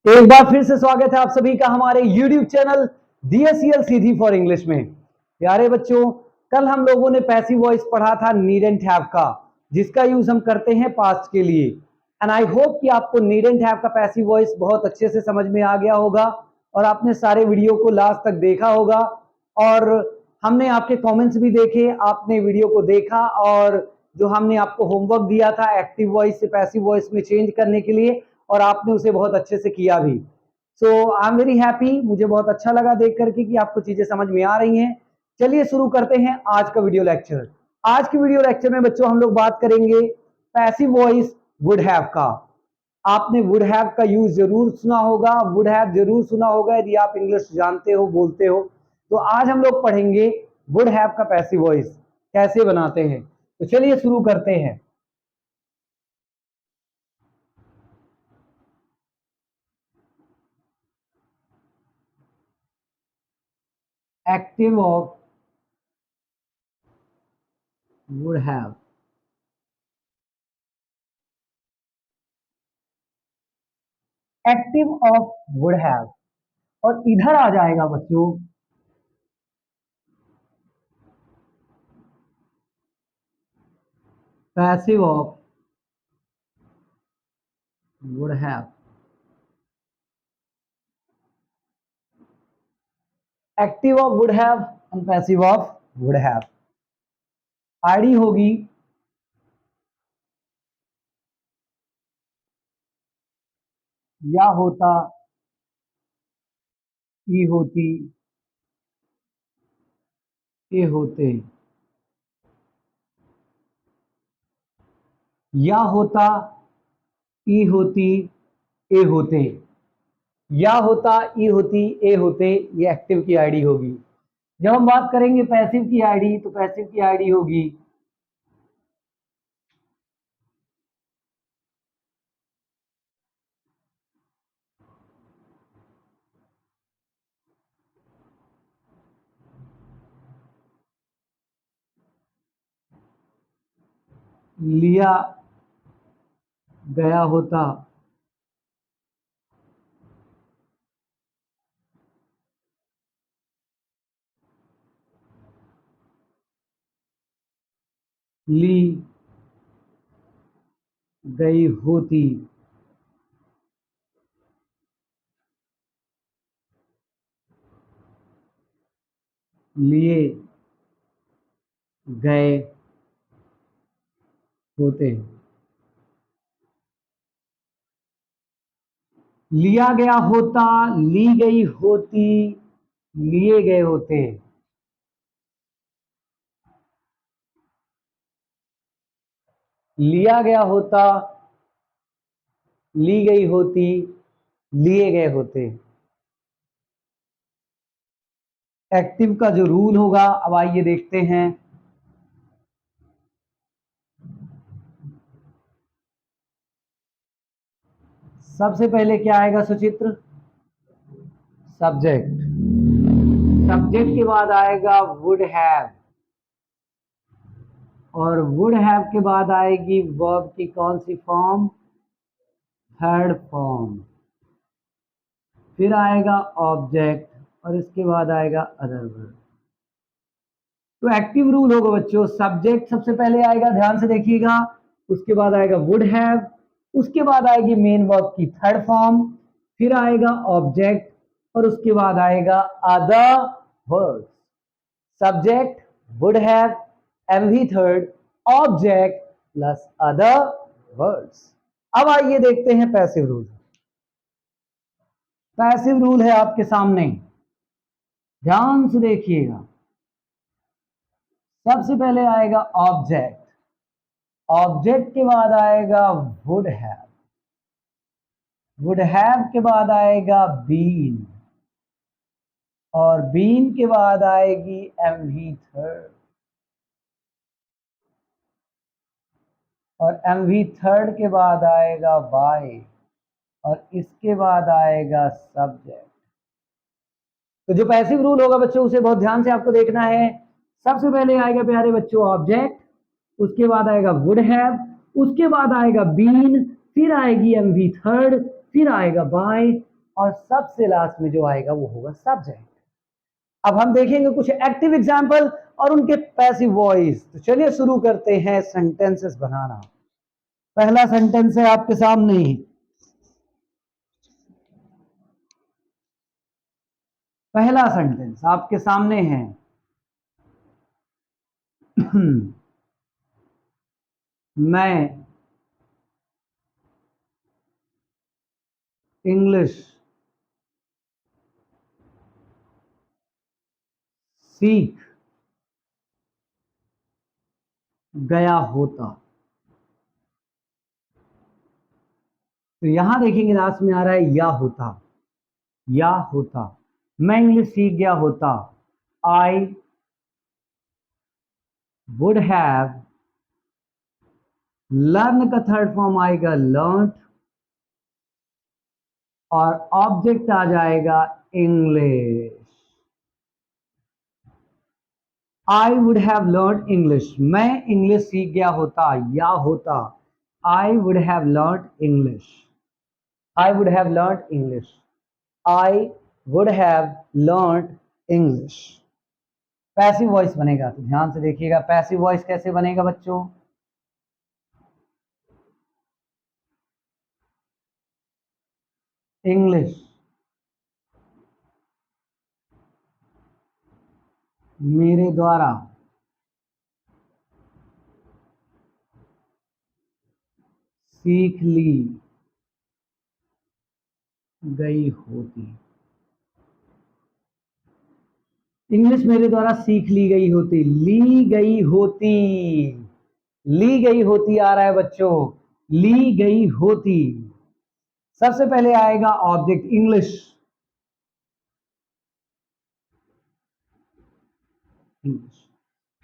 एक बार फिर से स्वागत है आप सभी का हमारे YouTube channel DSCL Sidhi for English में। प्यारे बच्चों, कल हम लोगों ने पैसिव वॉइस पढ़ा था नीड एंड हैव का, जिसका यूज हम करते हैं पास्ट के लिए। एंड आई होप कि आपको नीड एंड हैव का पैसिव वॉइस बहुत अच्छे से समझ में आ गया होगा और आपने सारे वीडियो को लास्ट तक देखा होगा और हमने आपके कमेंट्स भी देखे, आपने वीडियो को देखा और जो हमने आपको होमवर्क दिया था एक्टिव वॉइस से पैसिव वॉइस में चेंज करने के लिए, और आपने उसे बहुत अच्छे से किया भी। सो आई एम वेरी हैप्पी, मुझे बहुत अच्छा लगा देख करके कि आपको चीजें समझ में आ रही हैं। चलिए शुरू करते हैं आज का वीडियो लेक्चर। आज के वीडियो लेक्चर में बच्चों हम लोग बात करेंगे पैसिव वॉइस वुड हैव का। आपने वुड हैव का यूज जरूर सुना होगा, वुड हैव जरूर सुना होगा यदि आप इंग्लिश जानते हो, बोलते हो। तो आज हम लोग पढ़ेंगे वुड हैव का पैसिव वॉइस कैसे बनाते हैं। तो चलिए शुरू करते हैं। Active of would have, active of would have, और इधर आ जाएगा बच्चों passive of would have. Active of would have and passive of would have. ID होगी या होता, ई होती, ए होते, या होता, ई होती, ए होते, या होता, ई होती, ए होते। ये एक्टिव की आईडी होगी। जब हम बात करेंगे पैसिव की आईडी, तो पैसिव की आईडी होगी लिया गया होता, ली गई होती, लिए गए होते। लिया गया होता, ली गई होती, लिए गए होते। लिया गया होता, ली गई होती, लिए गए होते। एक्टिव का जो रूल होगा, अब आइए देखते हैं। सबसे पहले क्या आएगा सुचित्र? सब्जेक्ट। सब्जेक्ट के बाद आएगा वुड हैव, और वुड हैव के बाद आएगी वर्ब की कौन सी फॉर्म? Third form. फिर आएगा ऑब्जेक्ट और इसके बाद आएगा अदर वर्ब। तो एक्टिव रूल होगा बच्चों, सब्जेक्ट सबसे पहले आएगा, ध्यान से देखिएगा, उसके बाद आएगा वुड हैव, उसके बाद आएगी मेन वर्ब की थर्ड फॉर्म, फिर आएगा ऑब्जेक्ट और उसके बाद आएगा other verbs. Subject, would have, MV third, object plus other words. अब आइए देखते हैं पैसिव रूल। पैसिव रूल है आपके सामने, ध्यान से देखिएगा। सबसे पहले आएगा ऑब्जेक्ट, ऑब्जेक्ट के बाद आएगा वुड हैव, वुड हैव के बाद आएगा बीन, और बीन के बाद आएगी एमवी थर्ड, और एमवी थर्ड के बाद आएगा बाय, और इसके बाद आएगा सब्जेक्ट। तो जो पैसिव रूल होगा बच्चों, उसे बहुत ध्यान से आपको देखना है। सबसे पहले आएगा प्यारे बच्चों ऑब्जेक्ट, उसके बाद आएगा वुड हैव, उसके बाद आएगा बीन, फिर आएगी एमवी थर्ड, फिर आएगा बाय, और सबसे लास्ट में जो आएगा वो होगा सब्जेक्ट। अब हम देखेंगे कुछ एक्टिव एग्जाम्पल और उनके पैसिव वॉइस। तो चलिए शुरू करते हैं सेंटेंसेस बनाना। पहला सेंटेंस है आपके सामने ही। पहला सेंटेंस आपके सामने है। मैं इंग्लिश सीख गया होता। तो यहां देखेंगे लास्ट में आ रहा है या होता। या होता। मैं इंग्लिश सीख गया होता। आई वुड हैव, लर्न का थर्ड फॉर्म आएगा लर्न और ऑब्जेक्ट आ जाएगा English. I would have learn English. मैं इंग्लिश सीख गया होता या होता। I would have learn English. I would have learn English. I would have learn English. Passive voice बनेगा तो ध्यान से देखिएगा पैसिव वॉइस कैसे बनेगा बच्चों। इंग्लिश मेरे द्वारा सीख ली गई होती। इंग्लिश मेरे द्वारा सीख ली गई होती। ली गई होती। ली गई होती आ रहा है बच्चों। ली गई होती। सबसे पहले आएगा ऑब्जेक्ट इंग्लिश। इंग्लिश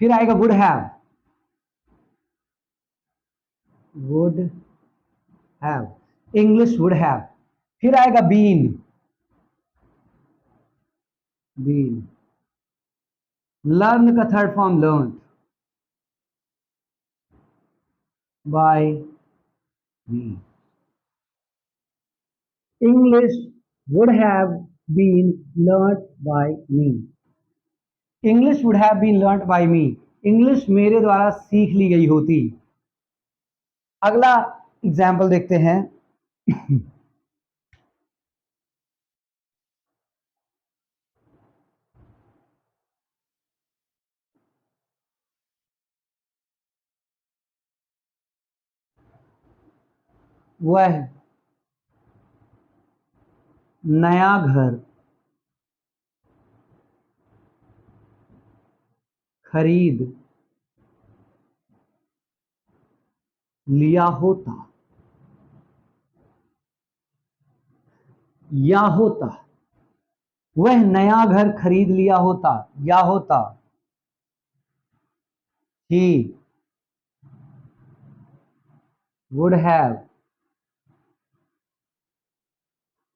फिर आएगा would have. Would have English would have. फिर आएगा बीन। बीन लर्न का third form learn by me. English would have been learn by me. English would have been learn by me. English मेरे द्वारा सीख ली गई होती। अगला एग्जाम्पल देखते हैं। वह नया घर खरीद लिया होता। या होता। वह नया घर खरीद लिया होता या होता। He would have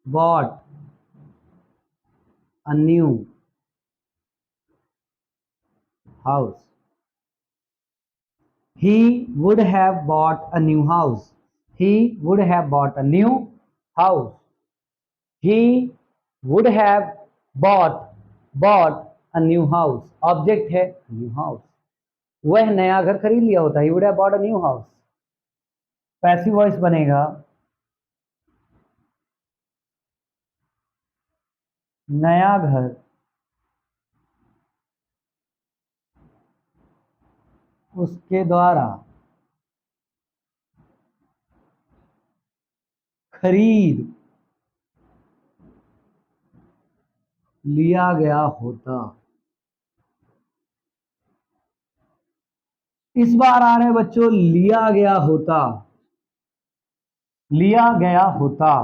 bought a new house. He would have bought a new house. He would have bought a new house. He would have bought a new house. Object है new house. वह नया घर खरीद लिया होता। He would have bought a new house. Passive voice बनेगा नया घर उसके द्वारा खरीद लिया गया होता। इस बार आ रहे बच्चों लिया गया होता। लिया गया होता।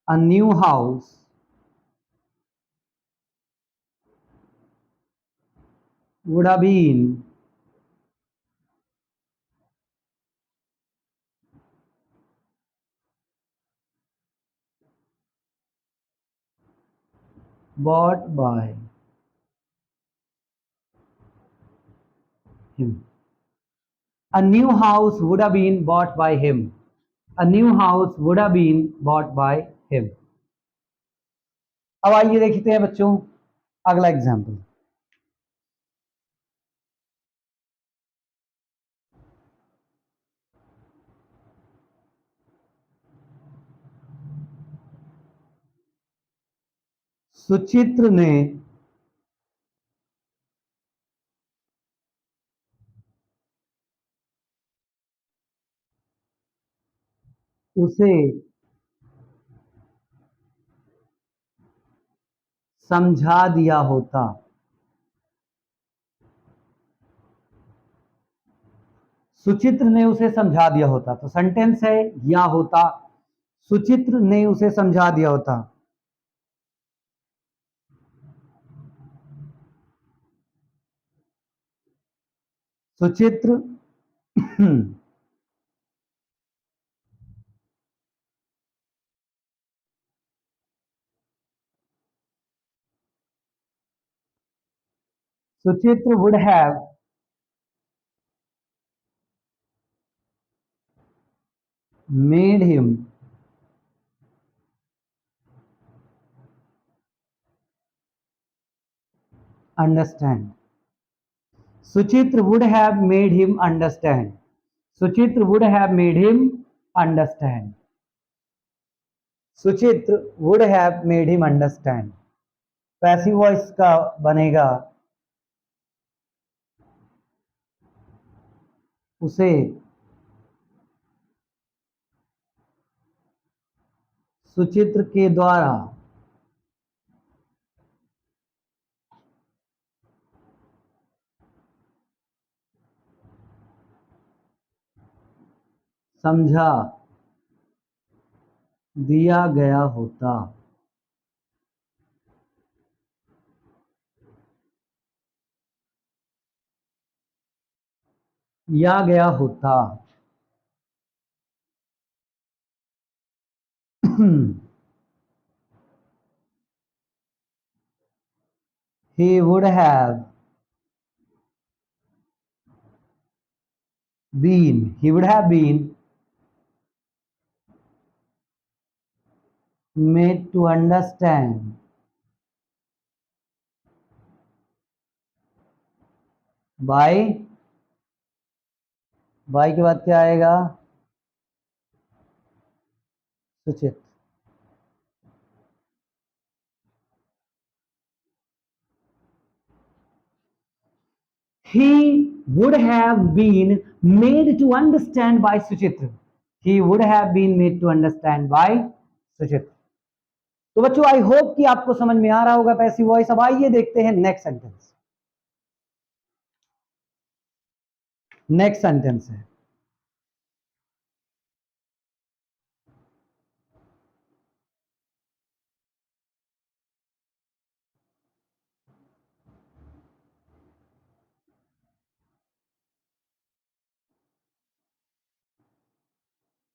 A new house would have been bought by him. A new house would have been bought by him. A new house would have been bought by him. अब आइए देखते हैं बच्चों अगला एग्जाम्पल। सुचित्र ने उसे समझा दिया होता। सुचित्र ने उसे समझा दिया होता, तो सेंटेंस है या होता। सुचित्र ने उसे समझा दिया होता। Suchitra Suchitra would have made him understand. Suchitra would have made him understand. Suchitra would have made him understand. Suchitra would have made him understand. Passive voice का बनेगा उसे सुचित्र के द्वारा समझा दिया गया होता। या गया होता। He would have been made to understand by के बाद क्या आएगा? सुचित। He would have been made to understand by Suchitra. He would have been made to understand by Suchitra. तो बच्चों आई होप कि आपको समझ में आ रहा होगा पैसिव वॉइस। अब आइए देखते हैं नेक्स्ट सेंटेंस। नेक्स्ट सेंटेंस है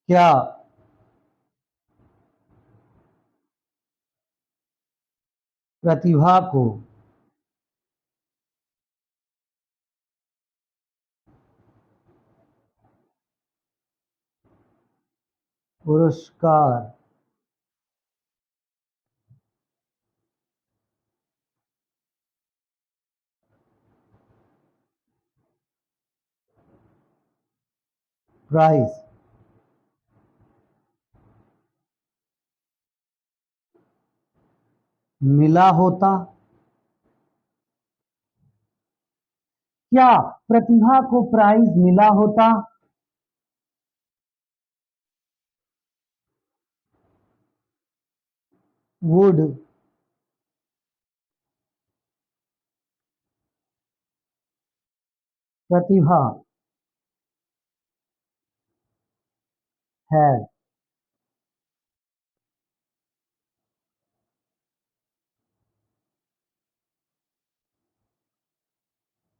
क्या प्रतिभा को पुरस्कार प्राइज मिला होता। क्या प्रतिभा को प्राइज मिला होता? वुड प्रतिभा है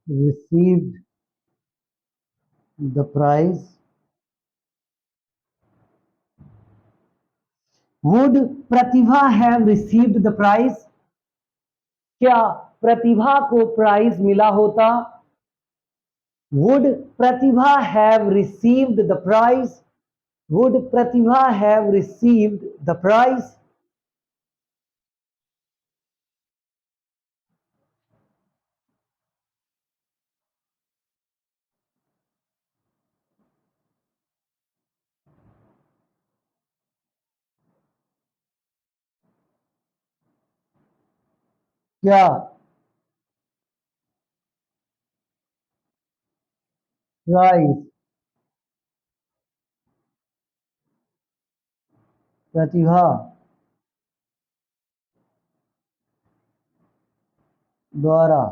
received the prize। Would Pratibha have received the prize? क्या प्रतिभा को प्राइज मिला होता? Would Pratibha have received the prize? Would Pratibha have received the prize? क्या प्राइज प्रतिभा द्वारा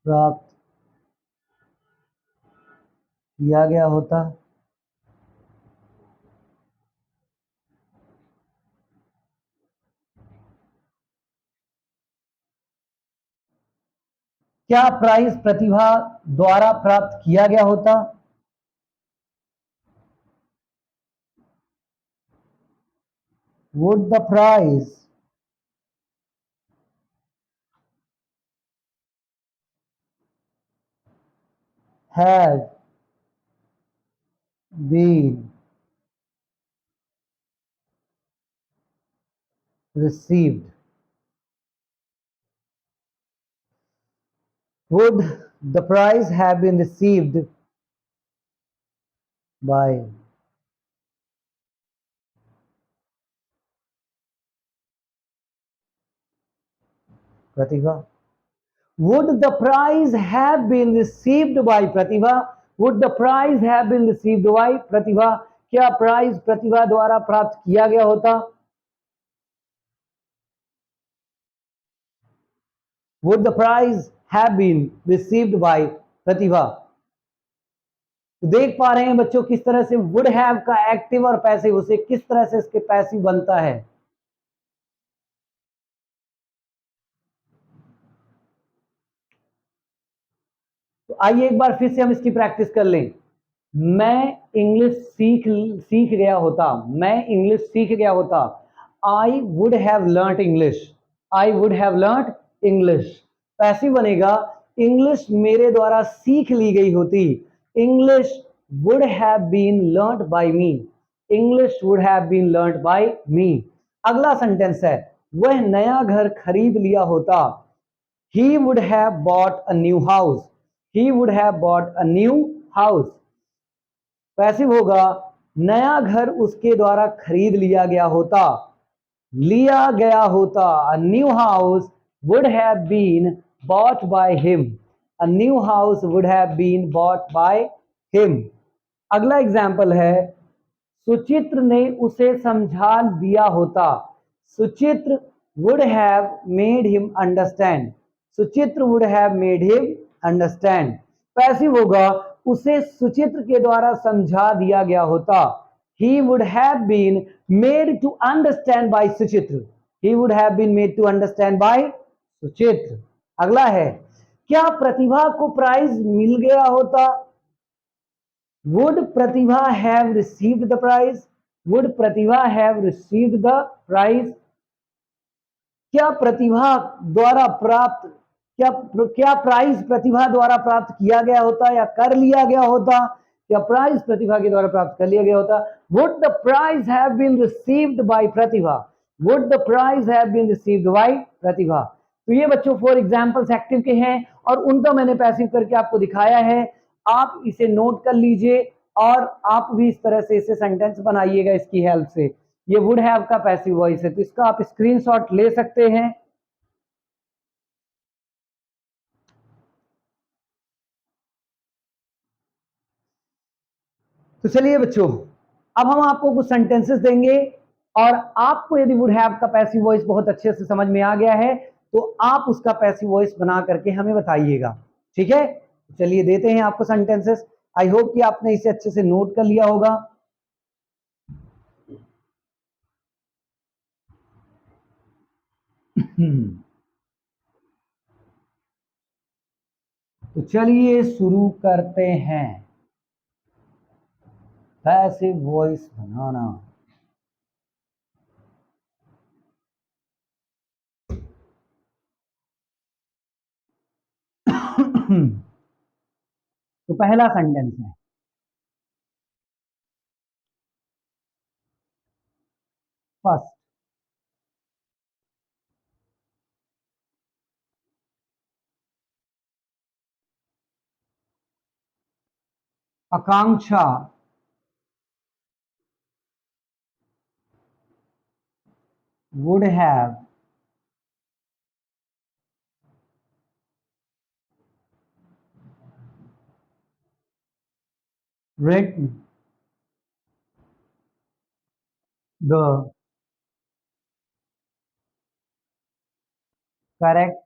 प्राप्त किया गया होता? क्या प्राइज प्रतिभा द्वारा प्राप्त किया गया होता? Would the prize have been received? Would the prize have been received by Pratibha? Would the prize have been received by Pratibha? Would the prize have been received by Pratibha? क्या prize Pratibha द्वारा प्राप्त किया गया होता? Would the prize have been received by Pratibha? तो देख पा रहे हैं बच्चों किस तरह से वुड हैव का एक्टिव और पैसिव उसे किस तरह से इसके पैसिव बनता है। तो आइए एक बार फिर से हम इसकी प्रैक्टिस कर लें। मैं इंग्लिश सीख गया होता। मैं इंग्लिश सीख गया होता। I would have learned English. I would have learned English. Passive बनेगा इंग्लिश मेरे द्वारा सीख ली गई होती। English would have been learned by me. English would have been learned by me. अगला सेंटेंस है वह नया घर खरीद लिया होता। He would have bought a new house. He would have bought a new house. Passive होगा नया घर उसके द्वारा खरीद लिया गया होता। लिया गया होता। A new house would have been bought by him. A new house would have been bought by him. अगला एग्जाम्पल है सुचित्र ने उसे समझा दिया होता। Suchitra would have made him understand. Suchitra would have made him understand. Passive होगा उसे सुचित्र के द्वारा समझा दिया गया होता। He would have been made to understand by Suchitra. He would have been made to understand by Suchitra. अगला है क्या प्रतिभा को प्राइज मिल गया होता? Would Pratibha have received the prize? Would Pratibha have received the prize? क्या प्रतिभा द्वारा प्राप्त क्या क्या प्राइज प्रतिभा द्वारा प्राप्त किया गया होता या कर लिया गया होता? क्या प्राइज प्रतिभा के द्वारा प्राप्त कर लिया गया होता? Would the prize have been received by Pratibha? Would the prize have been received by Pratibha? तो ये बच्चों 4 एग्जाम्पल्स एक्टिव के हैं और उनका मैंने पैसिव करके आपको दिखाया है। आप इसे नोट कर लीजिए और आप भी इस तरह से इसे सेंटेंस बनाइएगा इसकी हेल्प से। ये वुड हैव का पैसिव वॉइस है तो इसका आप स्क्रीनशॉट ले सकते हैं। तो चलिए बच्चों अब हम आपको कुछ सेंटेंसेस देंगे और आपको यदि वुड हैव का पैसिव वॉइस बहुत अच्छे से समझ में आ गया है तो आप उसका पैसिव वॉइस बना करके हमें बताइएगा। ठीक है चलिए देते हैं आपको सेंटेंसेस। आई होप कि आपने इसे अच्छे से नोट कर लिया होगा। तो चलिए शुरू करते हैं पैसिव वॉइस बनाना। तो पहला सेंटेंस है, first, Akanksha would have written the correct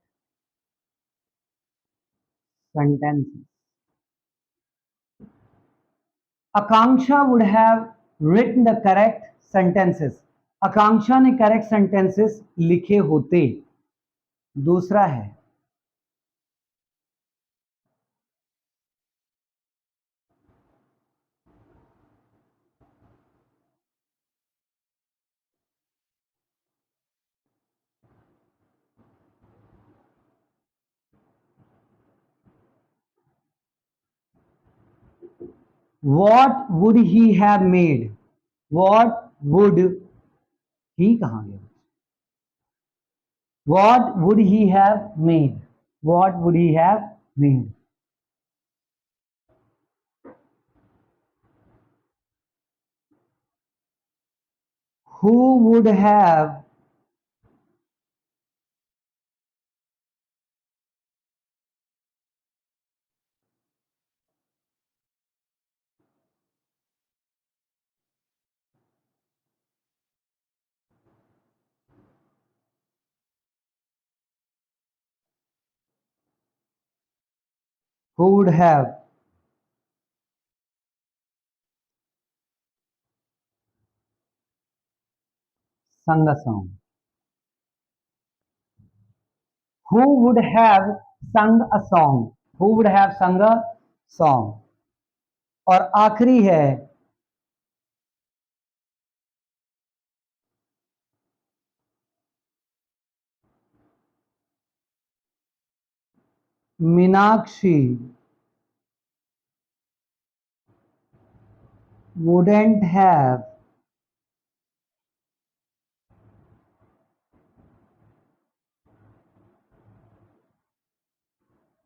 sentences. Akanksha would have written the correct sentences. आकांक्षा ने करेक्ट सेंटेंसेस लिखे होते। दूसरा है, what would he have made? what would he कहां गया? what would he have made? what would he have made? who would have who would have sung a song? who would have sung a song? who would have sung a song? और आखिरी है, Meenakshi wouldn't have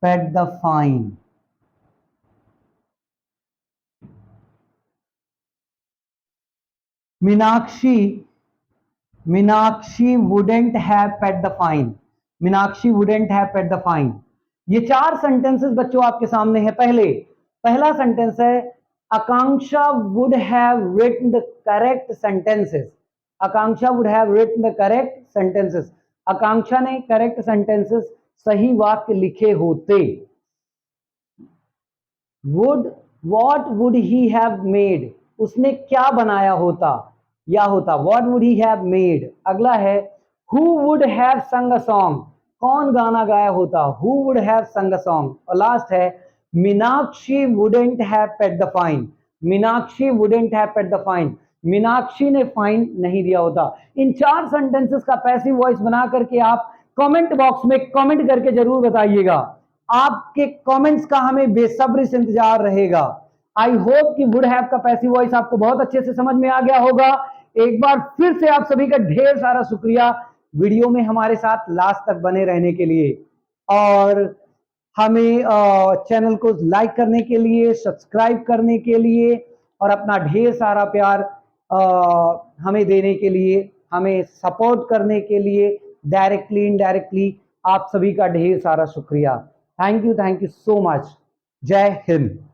paid the fine. Meenakshi wouldn't have paid the fine. Meenakshi wouldn't have paid the fine. ये चार sentences बच्चों आपके सामने है। पहला सेंटेंस है, आकांक्षा would have written the correct sentences. Akanksha would have written the correct sentences. आकांक्षा ने correct sentences, सही वाक्य लिखे होते। what would he have made? उसने क्या बनाया होता या होता। what would he have made? अगला है, who would have sung a song? कौन गाना गाया होता। who would have sung a song? और लास्ट है, Meenakshi wouldn't have paid the fine. Meenakshi wouldn't have paid the fine. Meenakshi ने फाइन नहीं दिया होता। इन चार सेंटेंसेस का पैसिव वॉइस बना करके आप कमेंट बॉक्स में कमेंट करके जरूर बताइएगा। आपके कमेंट्स का हमें बेसब्री से इंतजार रहेगा। आई होप कि वुड हैव का पैसिव वॉइस आपको बहुत अच्छे से समझ में आ गया होगा। एक बार फिर से आप सभी का ढेर सारा शुक्रिया वीडियो में हमारे साथ लास्ट तक बने रहने के लिए, और हमें चैनल को लाइक करने के लिए, सब्सक्राइब करने के लिए, और अपना ढेर सारा प्यार हमें देने के लिए, हमें सपोर्ट करने के लिए डायरेक्टली इनडायरेक्टली आप सभी का ढेर सारा शुक्रिया। Thank you so much. जय हिंद।